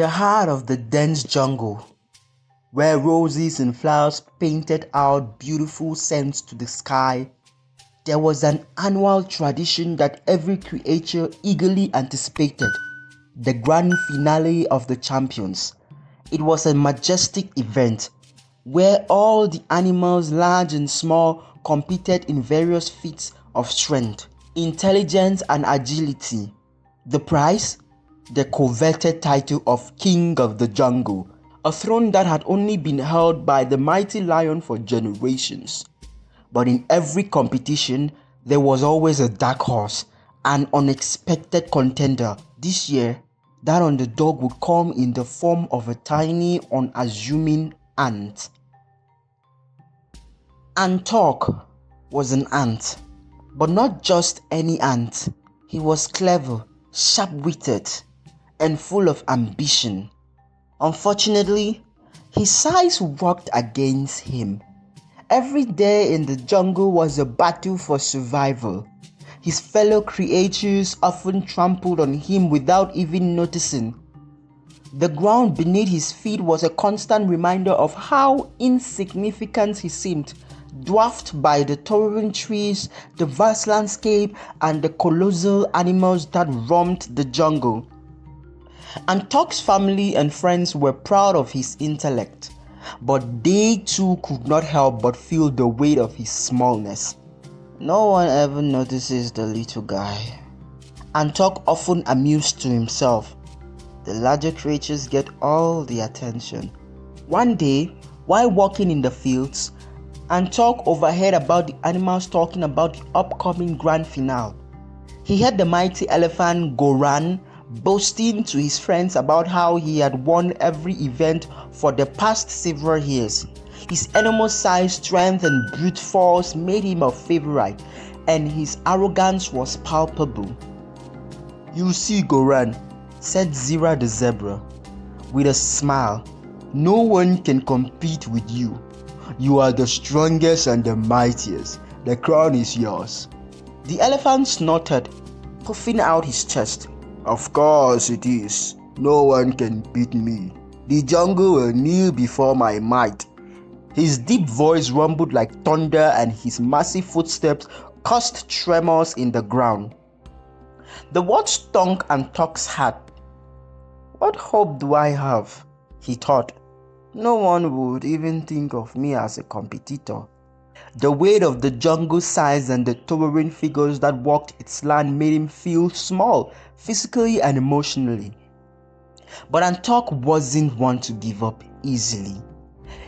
the heart of the dense jungle, where roses and flowers painted out beautiful scents to the sky, there was an annual tradition that every creature eagerly anticipated: the grand finale of the champions. It was a majestic event where all the animals, large and small, competed in various feats of strength, intelligence, and agility. The prize? The coveted title of King of the Jungle, a throne that had only been held by the mighty lion for generations. But in every competition, there was always a dark horse, an unexpected contender. This year, that underdog would come in the form of a tiny, unassuming ant. Antok was an ant, but not just any ant. He was clever, sharp-witted, and full of ambition. Unfortunately, his size worked against him. Every day in the jungle was a battle for survival. His fellow creatures often trampled on him without even noticing. The ground beneath his feet was a constant reminder of how insignificant he seemed, dwarfed by the towering trees, the vast landscape, and the colossal animals that roamed the jungle. Antok's family and friends were proud of his intellect, but they too could not help but feel the weight of his smallness. No one ever notices the little guy. Antok often amused to himself. The larger creatures get all the attention. One day, while walking in the fields, Antok overheard about the animals talking about the upcoming grand finale. He heard the mighty elephant Goran boasting to his friends about how he had won every event for the past several years. His enormous size, strength, and brute force made him a favorite, and his arrogance was palpable. "You see, Goran," said Zira the zebra, with a smile, "no one can compete with you. You are the strongest and the mightiest. The crown is yours." The elephant snorted, puffing out his chest. "Of course it is. No one can beat me. The jungle will kneel before my might." His deep voice rumbled like thunder, and his massive footsteps caused tremors in the ground. The words stung Antok's heart. "What hope do I have?" he thought. "No one would even think of me as a competitor." The weight of the jungle size and the towering figures that walked its land made him feel small, physically and emotionally. But Antok wasn't one to give up easily.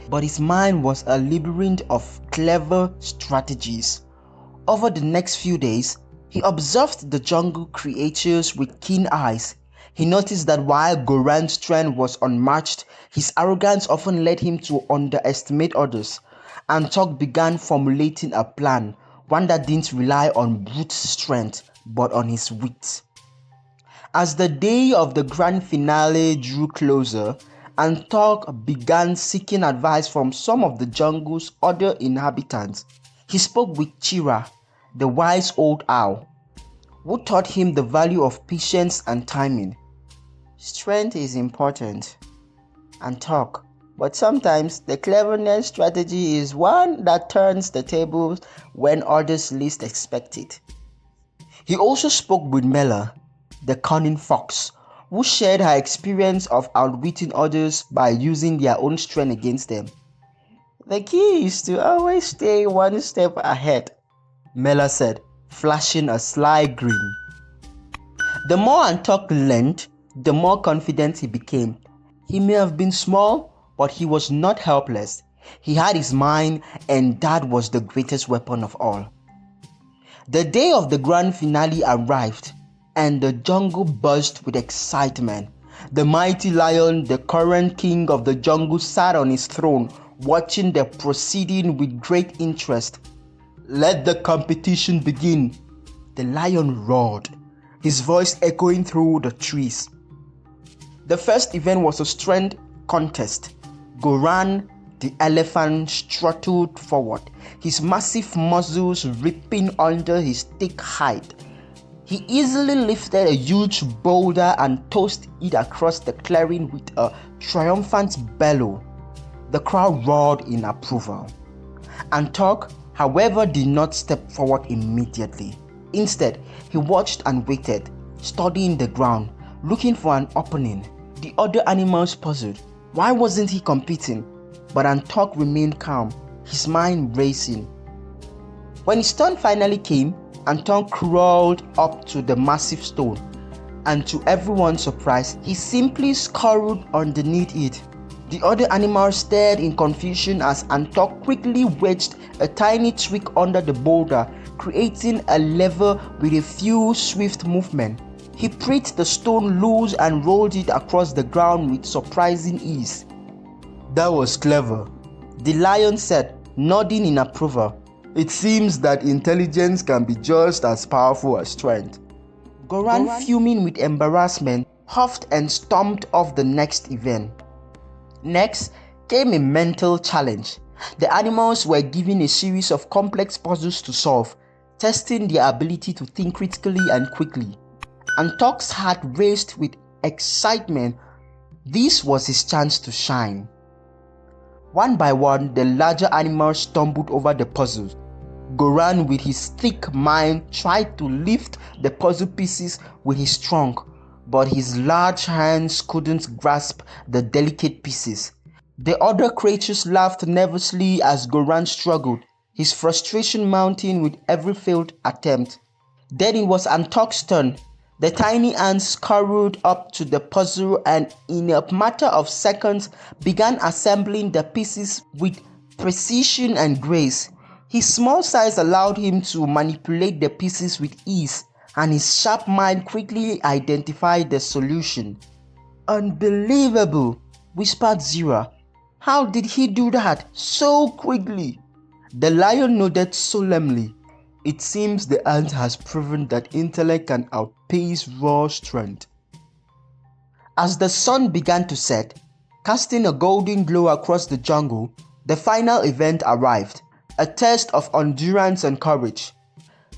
But his mind was a labyrinth of clever strategies. Over the next few days, he observed the jungle creatures with keen eyes. He noticed that while Goran's strength was unmatched, his arrogance often led him to underestimate others. Antok began formulating a plan, one that didn't rely on brute strength, but on his wit. As the day of the grand finale drew closer, Antok began seeking advice from some of the jungle's other inhabitants. He spoke with Chira, the wise old owl, who taught him the value of patience and timing. "Strength is important, Antok, but sometimes the cleverness strategy is one that turns the tables when others least expect it." He also spoke with Mela, the cunning fox, who shared her experience of outwitting others by using their own strength against them. "The key is to always stay one step ahead," Mela said, flashing a sly grin. The more Antok learned, the more confident he became. He may have been small, but he was not helpless. He had his mind, and that was the greatest weapon of all. The day of the grand finale arrived, and the jungle buzzed with excitement. The mighty lion, the current king of the jungle, sat on his throne, watching the proceeding with great interest. "Let the competition begin," the lion roared, his voice echoing through the trees. The first event was a strength contest. Goran, the elephant, strutted forward, his massive muscles ripping under his thick hide. He easily lifted a huge boulder and tossed it across the clearing with a triumphant bellow. The crowd roared in approval. Antok, however, did not step forward immediately. Instead, he watched and waited, studying the ground, looking for an opening. The other animals puzzled. Why wasn't he competing? But Antok remained calm, his mind racing. When his turn finally came, Antok crawled up to the massive stone, and to everyone's surprise, he simply scurried underneath it. The other animals stared in confusion as Antok quickly wedged a tiny twig under the boulder, creating a lever with a few swift movements. He pricked the stone loose and rolled it across the ground with surprising ease. "That was clever," the lion said, nodding in approval. "It seems that intelligence can be just as powerful as strength." Goran, fuming with embarrassment, huffed and stomped off the next event. Next came a mental challenge. The animals were given a series of complex puzzles to solve, testing their ability to think critically and quickly. Antok's heart raced with excitement. This was his chance to shine. One by one, the larger animals stumbled over the puzzles. Goran, with his thick mind, tried to lift the puzzle pieces with his trunk, but his large hands couldn't grasp the delicate pieces. The other creatures laughed nervously as Goran struggled, his frustration mounting with every failed attempt. Then it was Antok's turn. The tiny ants scurried up to the puzzle and in a matter of seconds began assembling the pieces with precision and grace. His small size allowed him to manipulate the pieces with ease, and his sharp mind quickly identified the solution. "Unbelievable," whispered Zira. "How did he do that so quickly?" The lion nodded solemnly. "It seems the ant has proven that intellect can outpace raw strength." As the sun began to set, casting a golden glow across the jungle, the final event arrived, a test of endurance and courage.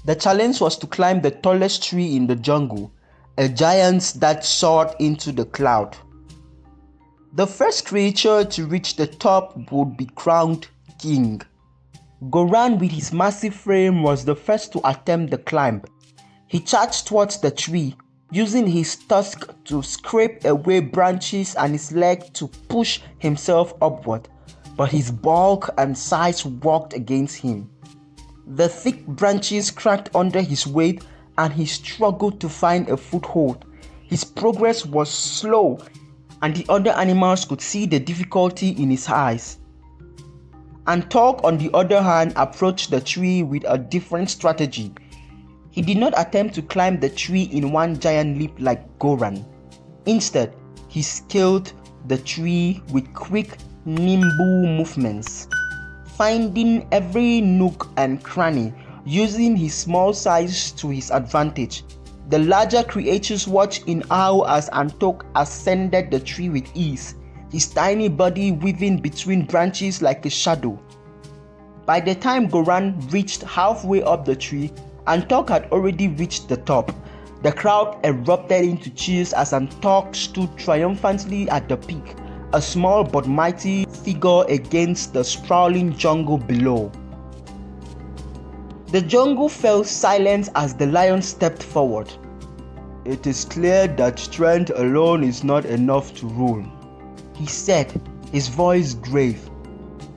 The challenge was to climb the tallest tree in the jungle, a giant that soared into the cloud. The first creature to reach the top would be crowned king. Goran, with his massive frame, was the first to attempt the climb. He charged towards the tree, using his tusk to scrape away branches and his leg to push himself upward, but his bulk and size worked against him. The thick branches cracked under his weight and he struggled to find a foothold. His progress was slow, and the other animals could see the difficulty in his eyes. Antok, on the other hand, approached the tree with a different strategy. He did not attempt to climb the tree in one giant leap like Goran. Instead, he scaled the tree with quick, nimble movements, finding every nook and cranny, using his small size to his advantage. The larger creatures watched in awe as Antok ascended the tree with ease, his tiny body weaving between branches like a shadow. By the time Goran reached halfway up the tree, Antok had already reached the top. The crowd erupted into cheers as Antok stood triumphantly at the peak, a small but mighty figure against the sprawling jungle below. The jungle fell silent as the lion stepped forward. "It is clear that strength alone is not enough to rule," he said, his voice grave.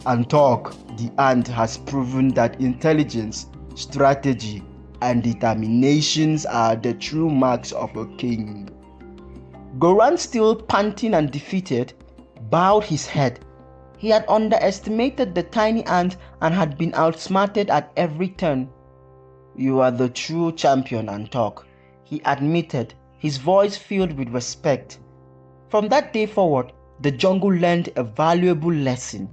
"Antok, the ant, has proven that intelligence, strategy, and determinations are the true marks of a king." Goran, still panting and defeated, bowed his head. He had underestimated the tiny ant and had been outsmarted at every turn. "You are the true champion, Antok," he admitted, his voice filled with respect. From that day forward, the jungle learned a valuable lesson.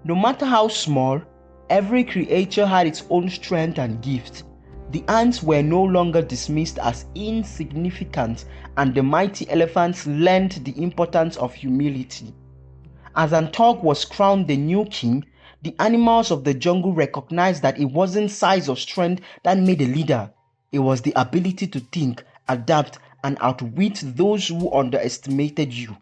No matter how small, every creature had its own strength and gift. The ants were no longer dismissed as insignificant, and the mighty elephants learned the importance of humility. As Antok was crowned the new king, the animals of the jungle recognized that it wasn't size or strength that made a leader. It was the ability to think, adapt, and outwit those who underestimated you.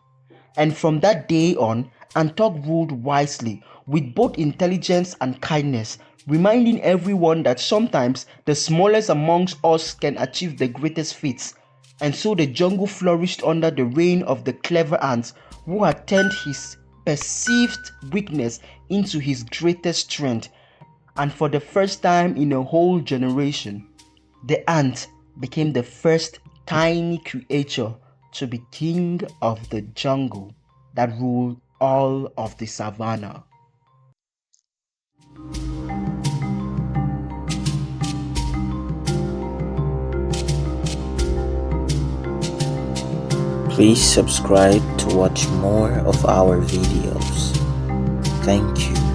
And from that day on, Antok ruled wisely, with both intelligence and kindness, reminding everyone that sometimes the smallest amongst us can achieve the greatest feats. And so the jungle flourished under the reign of the clever ant who had turned his perceived weakness into his greatest strength. And for the first time in a whole generation, the ant became the first tiny creature to be king of the jungle that ruled all of the savannah. Please subscribe to watch more of our videos. Thank you.